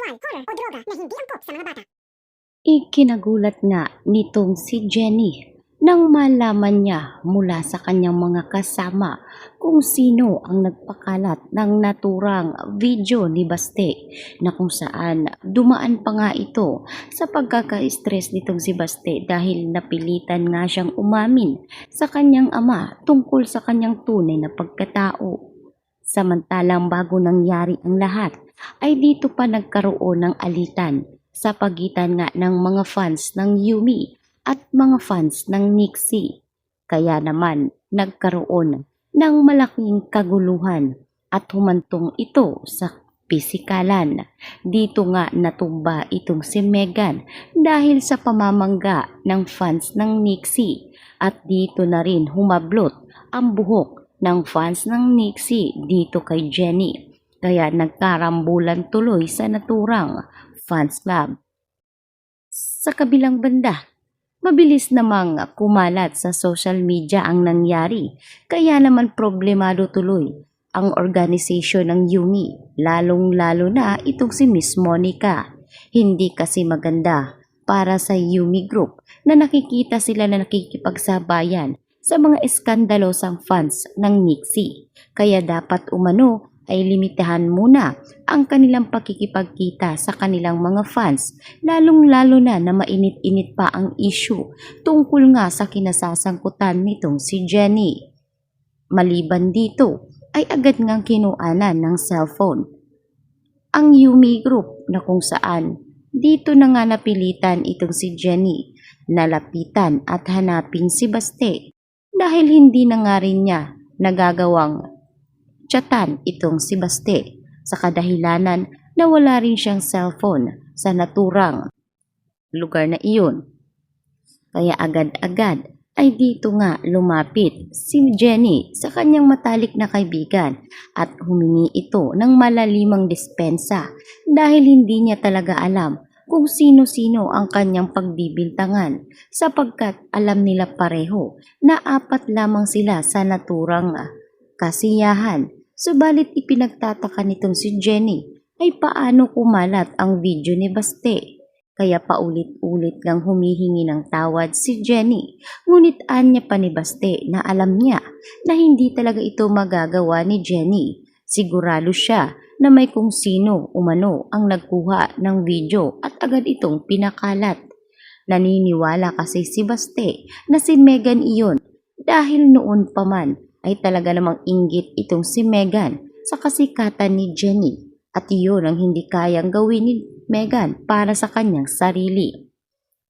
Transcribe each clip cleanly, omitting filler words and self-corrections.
sexual, horror o droga na hindi angkop sa mga bata. Ikinagulat nga nitong si Jenny nang malaman niya mula sa kanyang mga kasama kung sino ang nagpakalat ng naturang video ni Baste na kung saan dumaan pa nga ito sa pagkaka-stress nitong si Baste dahil napilitan nga siyang umamin sa kanyang ama tungkol sa kanyang tunay na pagkatao. Samantalang bago nangyari ang lahat ay dito pa nagkaroon ng alitan sa pagitan nga ng mga fans ng Yumi at mga fans ng Nixie. Kaya naman nagkaroon ng malaking kaguluhan at humantong ito sa pisikalan. Dito nga natumba itong si Megan dahil sa pamamangga ng fans ng Nixie at dito na rin humablot ang buhok ng fans ng Nixie dito kay Jenny. Kaya nagkarambulan tuloy sa naturang fans club. Sa kabilang banda, mabilis namang kumalat sa social media ang nangyari, kaya naman problemado tuloy ang organisasyon ng Yumi, lalong-lalo na itong si Miss Monica. Hindi kasi maganda para sa Yumi Group na nakikita sila na nakikipagsabayan sa mga eskandalosang fans ng Nixie. Kaya dapat umano ay limitahan muna ang kanilang pakikipagkita sa kanilang mga fans, lalong-lalo na mainit-init pa ang issue tungkol nga sa kinasasangkutan nitong si Jenny. Maliban dito, ay agad ngang kinuanan ng cellphone ang Yumi Group na kung saan dito na nga napilitan itong si Jenny na lapitan at hanapin si Baste dahil hindi na nga rin niya nagagawang chatan itong si Baste sa kadahilanan na wala rin siyang cellphone sa naturang lugar na iyon. Kaya agad-agad ay dito nga lumapit si Jenny sa kanyang matalik na kaibigan at humingi ito ng malalimang dispensa dahil hindi niya talaga alam kung sino-sino ang kanyang pagbibintangan sapagkat alam nila pareho na 4 lamang sila sa naturang kasiyahan. Subalit ipinagtataka nitong si Jenny ay paano kumalat ang video ni Baste. Kaya paulit-ulit ngang humihingi ng tawad si Jenny. Ngunit anya pa ni Baste na alam niya na hindi talaga ito magagawa ni Jenny. Sigurado siya na may kung sino umano ang nagkuha ng video at agad itong pinakalat. Naniniwala kasi si Baste na si Megan iyon dahil noon pa man ay talaga namang inggit itong si Megan sa kasikatan ni Jenny at iyon ang hindi kayang gawin ni Megan para sa kanyang sarili.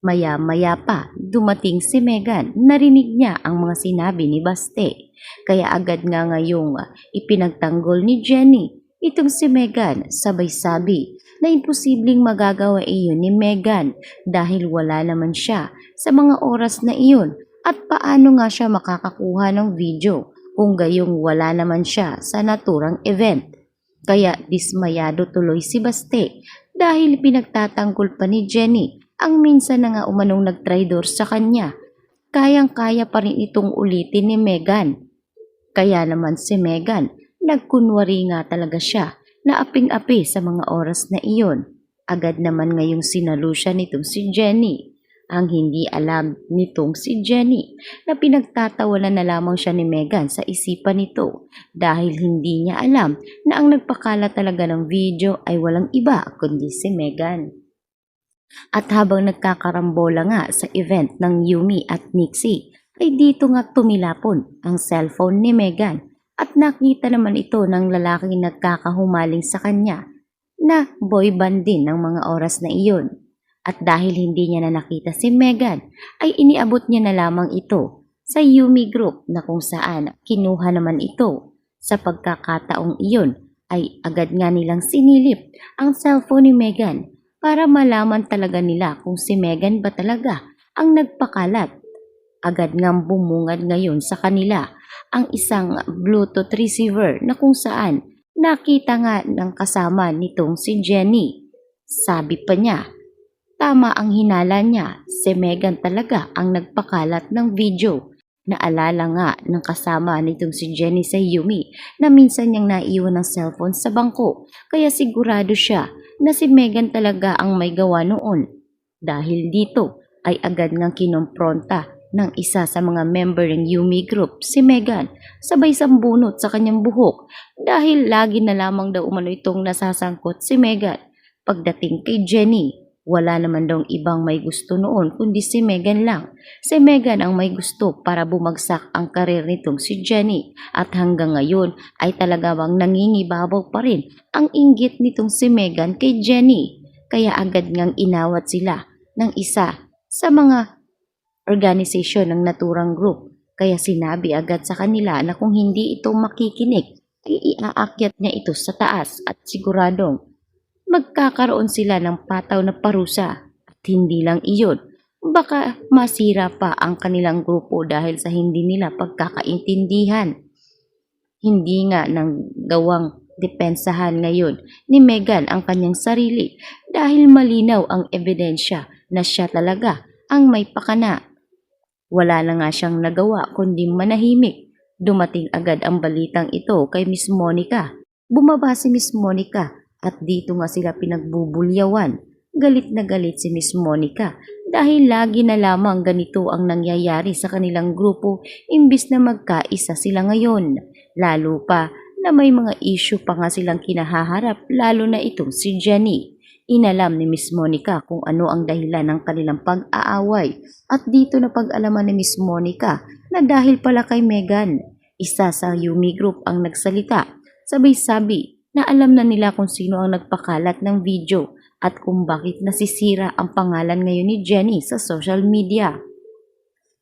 Maya-maya pa dumating si Megan, narinig niya ang mga sinabi ni Baste kaya agad nga ngayong ipinagtanggol ni Jenny itong si Megan, sabay sabi na imposibleng magagawa iyon ni Megan dahil wala naman siya sa mga oras na iyon at paano nga siya makakakuha ng video kung gayong wala naman siya sa naturang event. Kaya dismayado tuloy si Baste dahil pinagtatanggol pa ni Jenny ang minsan na nga umanong nagtraidor sa kanya. Kayang-kaya pa rin itong ulitin ni Megan. Kaya naman si Megan, nagkunwari nga talaga siya na aping-api sa mga oras na iyon. Agad naman ngayong sinalo siya nitong si Jenny. Ang hindi alam nitong si Jenny na pinagtatawanan na lamang siya ni Megan sa isipan nito dahil hindi niya alam na ang nagpakala talaga ng video ay walang iba kundi si Megan. At habang nagkakarambola nga sa event ng Yumi at Nixie ay dito nga tumilapon ang cellphone ni Megan at nakita naman ito ng lalaking nagkakahumaling sa kanya na boy band din ng mga oras na iyon. At dahil hindi niya na nakita si Megan, ay iniabot niya na lamang ito sa Yumi Group na kung saan kinuha naman ito. Sa pagkakataong iyon ay agad nga nilang sinilip ang cellphone ni Megan para malaman talaga nila kung si Megan ba talaga ang nagpakalat. Agad nga bumungad ngayon sa kanila ang isang Bluetooth receiver na kung saan nakita nga ng kasama nitong si Jenny. Sabi pa niya, tama ang hinala niya, si Megan talaga ang nagpakalat ng video. Naalala nga ng kasama nitong si Jenny sa Yumi na minsan niyang naiwan ng cellphone sa bangko kaya sigurado siya na si Megan talaga ang may gawa noon. Dahil dito ay agad ngang kinompronta ng isa sa mga member ng Yumi Group si Megan, sabay sambunot sa kanyang buhok dahil lagi na lamang daw umano itong nasasangkot si Megan. Pagdating kay Jenny, wala naman daw ibang may gusto noon kundi si Megan lang. Si Megan ang may gusto para bumagsak ang karir nitong si Jenny at hanggang ngayon ay talaga bang nangingibabaw pa rin ang inggit nitong si Megan kay Jenny. Kaya agad ngang inawat sila ng isa sa mga organisasyon ng naturang group. Kaya sinabi agad sa kanila na kung hindi ito makikinig ay iaakyat niya ito sa taas at siguradong magkakaroon sila ng pataw na parusa. At hindi lang iyon, baka masira pa ang kanilang grupo dahil sa hindi nila pagkakaintindihan. Hindi nga nang gawang depensahan ngayon ni Megan ang kanyang sarili dahil malinaw ang ebidensya na siya talaga ang may pakana. Wala na nga siyang nagawa kundi manahimik. Dumating agad ang balitang ito kay Miss Monica. Bumaba si Miss Monica at dito nga sila pinagbubulyawan. Galit na galit si Miss Monica dahil lagi na lamang ganito ang nangyayari sa kanilang grupo imbis na magkaisa sila ngayon. Lalo pa na may mga issue pa nga silang kinahaharap lalo na itong si Jenny. Inalam ni Miss Monica kung ano ang dahilan ng kanilang pag-aaway at dito na pag-alaman ni Miss Monica na dahil pala kay Megan, isa sa Yumi Group ang nagsalita. Sabay-sabi na alam na nila kung sino ang nagpakalat ng video at kung bakit nasisira ang pangalan ngayon ni Jenny sa social media.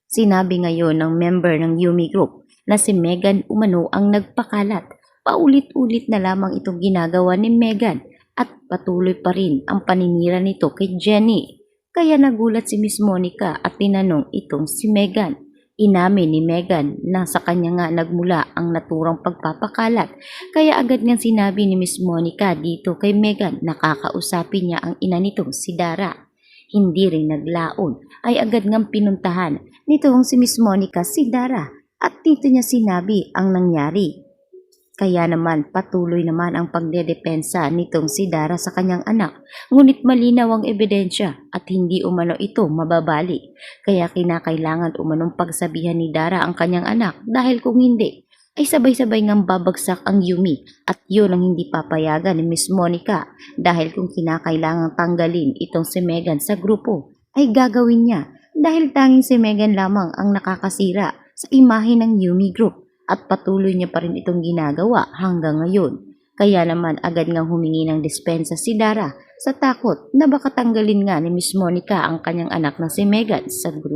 Sinabi ngayon ng member ng Yumi Group na si Megan umano ang nagpakalat. Paulit-ulit na lamang itong ginagawa ni Megan at patuloy pa rin ang paninira nito kay Jenny. Kaya nagulat si Miss Monica at tinanong itong si Megan. Inamin ni Megan na sa kanya nga nagmula ang naturang pagpapakalat. Kaya agad niyang sinabi ni Miss Monica dito kay Megan na kakausapin niya ang ina nitong si Dara. Hindi rin naglaon ay agad ngang pinuntahan nitong si Miss Monica si Dara at dito niya sinabi ang nangyari. Kaya naman patuloy naman ang pagdedepensa nitong si Dara sa kanyang anak. Ngunit malinaw ang ebidensya at hindi umano ito mababali. Kaya kinakailangan umanong pagsabihan ni Dara ang kanyang anak dahil kung hindi ay sabay-sabay ngang babagsak ang Yumi at yun ang hindi papayagan ni Miss Monica dahil kung kinakailangan tanggalin itong si Megan sa grupo ay gagawin niya dahil tanging si Megan lamang ang nakakasira sa imahe ng Yumi Group. At patuloy niya pa rin itong ginagawa hanggang ngayon. Kaya naman agad ngang humingi ng dispensa si Dara sa takot na baka tanggalin nga ni Miss Monica ang kanyang anak na si Megan sa grupo.